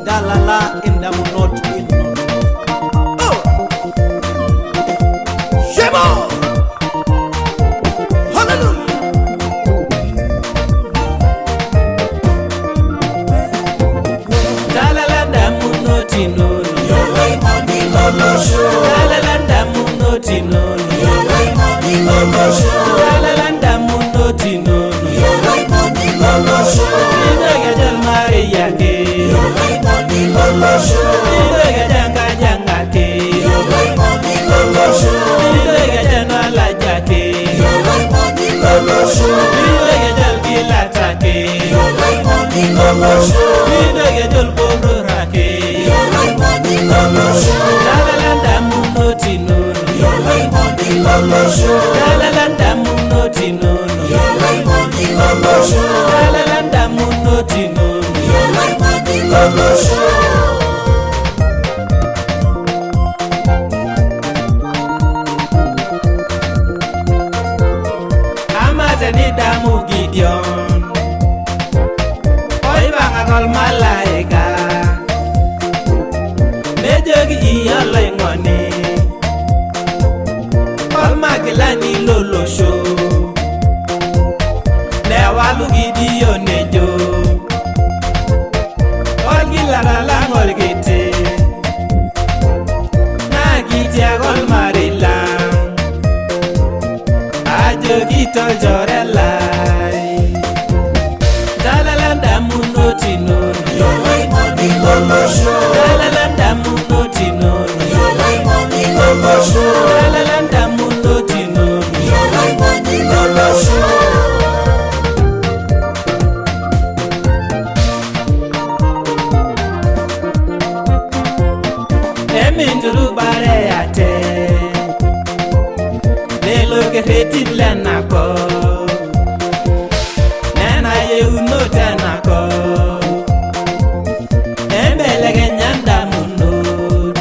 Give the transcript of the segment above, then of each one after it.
Dalala in the not in oh Shebo hallelujah Dalala damu noti no Dalala damu noti no Dalala damu noti no Indegajal Maria ke Indegajanga janga ke Indegajal Malaja ke Indegajal Gilata ke Indegajal Borora ke Dalala damu noti no Dalala damu noti no Dalala damu noti no Amatani damu Gideon Oi banga kol malaika Mejogi iyalo ingoni Kol magilani lolo show Newalu Gideon nejo Kol gilara langol kete Nagitia kol marila Ajo gito jorelai Dalala damu noti no Dalala damu noti no Dalala damu noti no Eminduru bare ate Lelo ke fetin lenako Nena ye unota nako Embelege nyanda munut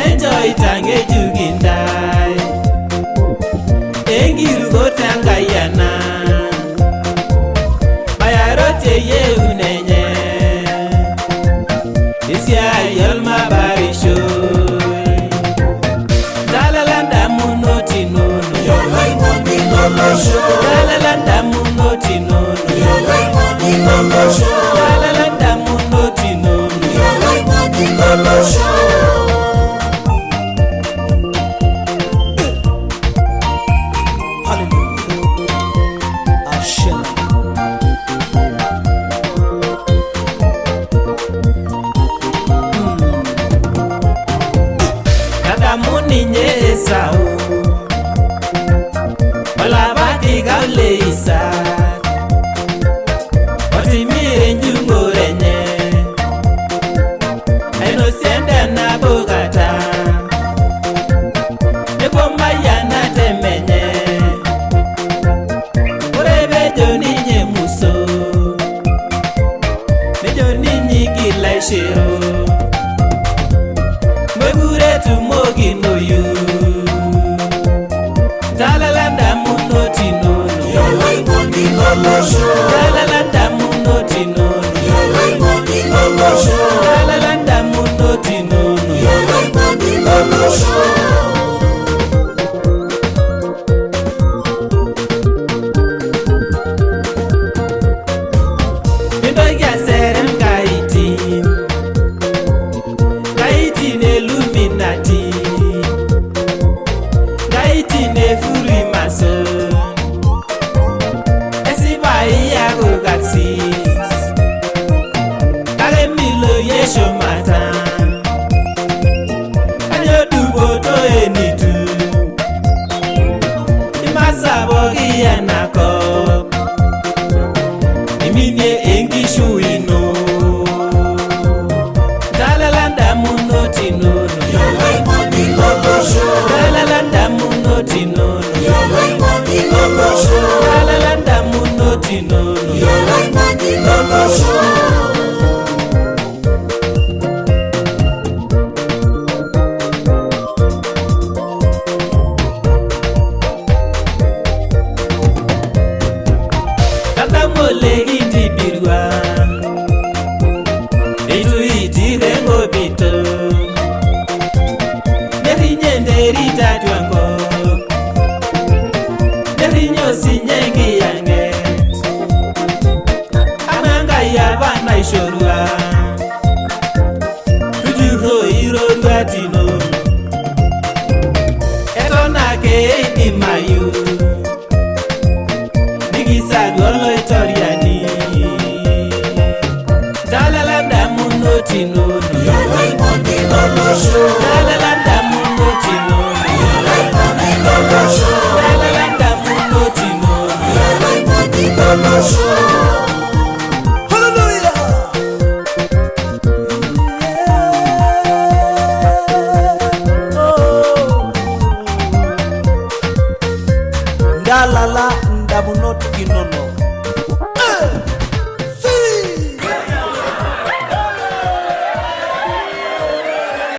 Enjoy tange jugindai Engiru gotanga yana Bayarote ye unenye Isi ayol mabarisho Dalala damu noti no Dalala damu noti no Dalala damu noti no Hallelujah Ashela Kadamu ninye Esau Walabati gaule Isaac Watimire njungorenye Aino siende na bogata Nebo maya na temenye Urebe joninye muso Nejo ninyi gila ishiro Mwegure tumogi no yu Dalala damu noti no Dalala damu noti no Dalala damu noti no Mindoya serem kaitin Kaitin Illuminati Kaitin Furi Mason Esiba iya gogatsis Kale milo yesho mata Kanyo dubo to enitu Imasabo iya nakop Iminye engishu ino Dalala damu noti no Dalala damu noti no Dalala damu noti no Tata mole golo itoriani. Dalala damu noti nono. Dalala damu noti nono. Dalala damu noti nono.